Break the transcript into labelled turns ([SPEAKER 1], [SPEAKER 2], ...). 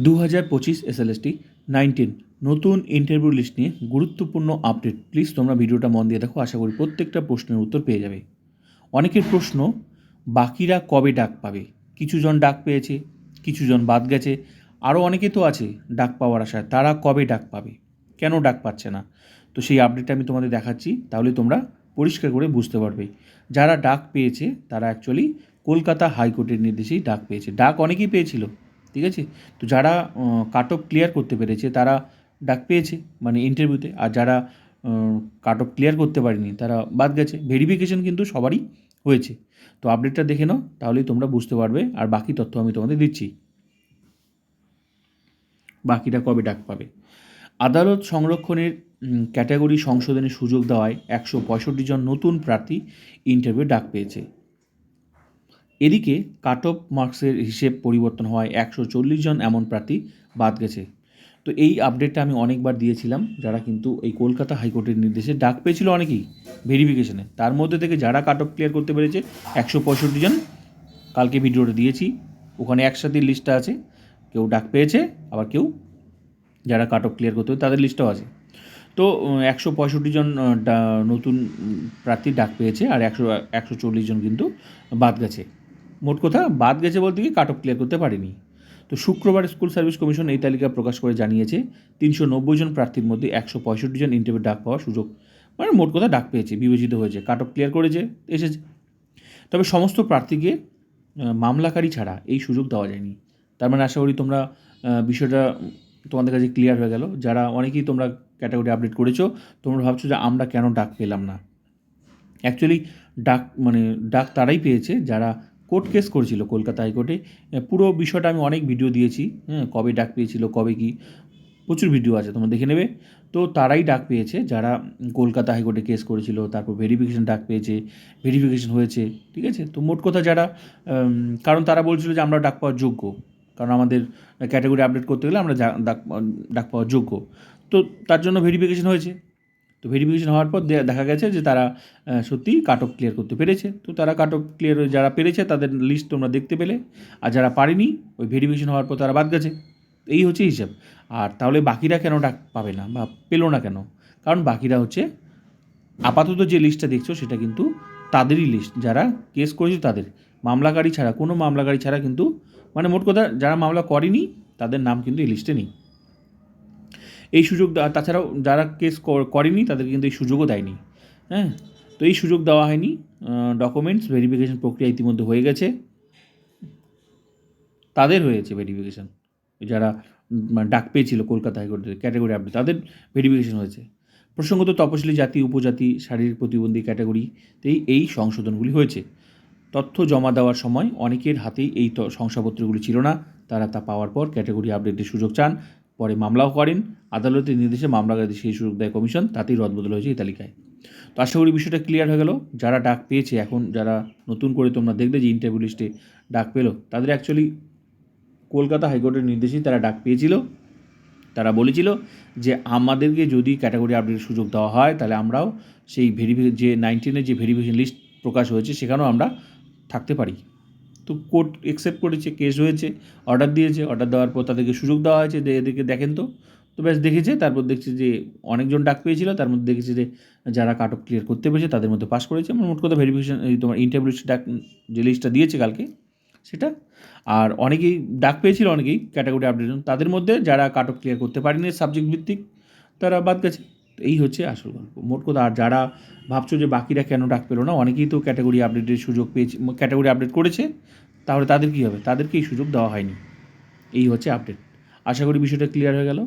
[SPEAKER 1] 2025 SLST 19 নতুন interview list নিয়ে গুরুত্বপূর্ণ আপডেট। প্লিজ তোমরা ভিডিওটা মন দিয়ে দেখো, আশা করি প্রত্যেকটা প্রশ্নের উত্তর পেয়ে যাবে। অনেকের প্রশ্ন, বাকিরা কবে ডাক পাবে? কিছুজন ডাক পেয়েছে, কিছুজন বাদ গেছে, আরও অনেকে তো আছে ডাক পাওয়ার আশায়, তারা কবে ডাক পাবে, কেন ডাক পাচ্ছে না? তো সেই আপডেটটা আমি তোমাদের দেখাচ্ছি, তাহলে তোমরা পরিষ্কার করে বুঝতে পারবে। যারা ডাক পেয়েছে তারা অ্যাকচুয়ালি কলকাতা হাইকোর্টের নির্দেশেই ডাক পেয়েছে। ডাক অনেকেই পেয়েছিল, ঠিক আছে। তো যারা কাট অফ ক্লিয়ার করতে পেরেছে তারা ডাক পেয়েছে, মানে ইন্টারভিউতে। আর যারা কাট অফ ক্লিয়ার করতে পারেনি তারা বাদ গেছে। ভেরিফিকেশন কিন্তু সবারই হয়েছে। তো আপডেটটা দেখে নাও, তাহলেই তোমরা বুঝতে পারবে। আর বাকি তথ্য আমি তোমাদের দিচ্ছি। বাকিটা কবে ডাক পাবে? আদালত সংরক্ষণের ক্যাটাগরি সংশোধনের সুযোগ দেওয়ায় 165 জন নতুন প্রার্থী ইন্টারভিউ ডাক পেয়েছে। এদিকে কাট অফ মার্কসের হিসেব পরিবর্তন হওয়ায় 140 জন এমন প্রার্থী বাদ গেছে। তো এই আপডেটটা আমি অনেকবার দিয়েছিলাম। যারা কিন্তু এই কলকাতা হাইকোর্টের নির্দেশে ডাক পেয়েছিল অনেকেই ভেরিফিকেশনে, তার মধ্যে থেকে যারা কাট অফ ক্লিয়ার করতে পেরেছে 165 জন, কালকে ভিডিওটা দিয়েছি, ওখানে একসাথে লিস্টটা আছে। কেউ ডাক পেয়েছে, আবার কেউ যারা কাট অফ ক্লিয়ার করতে হবে তাদের লিস্টটাও আছে। তো 165 জন নতুন প্রার্থী ডাক পেয়েছে, আর 140 জন কিন্তু বাদ গেছে। মোট কথা বাদ গেছে বলতে কি, কাট অফ ক্লিয়ার করতে পারেনি। তো শুক্রবার স্কুল সার্ভিস কমিশন এই তালিকা প্রকাশ করে জানিয়েছে 390 জন প্রার্থীর মধ্যে 165 জন ইন্টারভিউ ডাক পাওয়ার সুযোগ, মানে মোট কথা ডাক পেয়েছে, বিবেচিত হয়েছে, কাট অফ ক্লিয়ার করেছে, এসেছে। তবে সমস্ত প্রার্থীকে মামলাকারী ছাড়া এই সুযোগ দেওয়া যায়নি। তার মানে আশা করি তোমরা বিষয়টা তোমাদের কাছে ক্লিয়ার হয়ে গেল। যারা অনেকেই তোমরা ক্যাটাগরি আপডেট করেছো, তোমরা ভাবছো যে আমরা কেন ডাক পেলাম না। অ্যাকচুয়ালি ডাক তারাই পেয়েছে যারা কোর্ট কেস করেছিল কলকাতা হাইকোর্টে। পুরো বিষয়টা আমি অনেক ভিডিও দিয়েছি, কবে ডাক পেয়েছিল, কবে কি, প্রচুর ভিডিও আছে, তোমরা দেখে নেবে। তো তারাই ডাক পেয়েছে যারা কলকাতা হাইকোর্টে কেস করেছিল, তারপর ভেরিফিকেশন ডাক পেয়েছে, ভেরিফিকেশন হয়েছে, ঠিক আছে। তো মোট কথা যারা, কারণ তারা বলছিল যে আমরা ডাক পাওয়ার যোগ্য, কারণ আমাদের ক্যাটাগরি আপডেট করতে গেলে আমরা ডাক পাওয়ার যোগ্য। তো তার জন্য ভেরিফিকেশন হয়েছে। তো ভেরিফিকেশন হওয়ার পর দেখা গেছে যে তারা সত্যিই কাট অফ ক্লিয়ার করতে পেরেছে। তো তারা কাট অফ ক্লিয়ার যারা পেরেছে তাদের লিস্ট তোমরা দেখতে পেলে, আর যারা পারেনি ওই ভেরিফিকেশন হওয়ার পর তারা বাদ গেছে। এই হচ্ছে হিসাব। আর তাহলে বাকিরা কেন ডাক পাবে না বা পেলো না কেন? কারণ বাকিরা হচ্ছে, আপাতত যে লিস্টটা দেখছো সেটা কিন্তু তাদেরই লিস্ট, যারা কেস করেছে তাদের, মামলাকারী ছাড়া, কোনো মামলাকারী ছাড়া কিন্তু, মানে মোট কথা যারা মামলা করেনি তাদের নাম কিন্তু এই লিস্টে নেই। এই সুযোগ, তাছাড়াও যারা কেস করেনি তাদের কিন্তু এই সুযোগও দেয়নি। হ্যাঁ, তো এই সুযোগ দেওয়া হয়নি। ডকুমেন্টস ভেরিফিকেশন প্রক্রিয়া ইতিমধ্যে হয়ে গেছে, তাদের হয়েছে ভেরিফিকেশন। যারা ডাক পেয়েছিল কলকাতা হাইকোর্টের ক্যাটাগরি আপডেট, তাদের ভেরিফিকেশন হয়েছে। প্রসঙ্গত তপশিলি জাতি, উপজাতি, শারীরিক প্রতিবন্ধী ক্যাটাগরিতেই এই সংশোধনগুলি হয়েছে। তথ্য জমা দেওয়ার সময় অনেকের হাতেই এই শংসাপত্রগুলি ছিল না। তারা তা পাওয়ার পর ক্যাটাগরি আপডেটের সুযোগ চান, পরে মামলাও করেন। আদালতের নির্দেশে মামলাকারী সেই সুযোগ দেয় কমিশন, তাতেই রদবদল হয়েছে এই তালিকায়। তো আশা করি বিষয়টা ক্লিয়ার হয়ে গেল। যারা ডাক পেয়েছে, এখন যারা নতুন করে তোমরা দেখবে যে ইন্টারভিউ লিস্টে ডাক পেলো, তাদের অ্যাকচুয়ালি কলকাতা হাইকোর্টের নির্দেশেই তারা ডাক পেয়েছিল। তারা বলেছিল যে আমাদেরকে যদি ক্যাটাগরি আপডেটের সুযোগ দেওয়া হয় তাহলে আমরাও সেই যে 19-এর যে ভেরিফিকেশন লিস্ট প্রকাশ হয়েছে সেখানেও আমরা থাকতে পারি। তো কোর্ট অ্যাকসেপ্ট করেছে, কেস হয়েছে, অর্ডার দিয়েছে। অর্ডার দেওয়ার পর তাদেরকে সুযোগ দেওয়া হয়েছে যে এদেরকে দেখেন। তো ব্যাস দেখেছে। তারপর দেখছে যে অনেকজন ডাক পেয়েছিল, তার মধ্যে দেখেছে যে যারা কাট অফ ক্লিয়ার করতে পেরেছে তাদের মধ্যে পাস করেছে। মোট কথা ভেরিফিকেশন, এই তোমার ইন্টারভিউ ডাক যে লিস্টটা দিয়েছে কালকে সেটা। আর অনেকেই ডাক পেয়েছিল, অনেকেই ক্যাটাগরি আপডেট, তাদের মধ্যে যারা কাট অফ ক্লিয়ার করতে পারেনি সাবজেক্ট ভিত্তিক, তারা বাদ গেছে। তো এই হচ্ছে আসল গল্প, মোট কথা। আর যারা ভাবছো যে বাকিরা কেন ডাক পেলো না, অনেকেই তো ক্যাটাগরি আপডেটের সুযোগ পেয়েছে, ক্যাটাগরি আপডেট করেছে, তাহলে তাদের কী হবে? তাদেরকে এই সুযোগ দেওয়া হয়নি। এই হচ্ছে আপডেট। আশা করি বিষয়টা ক্লিয়ার হয়ে গেল।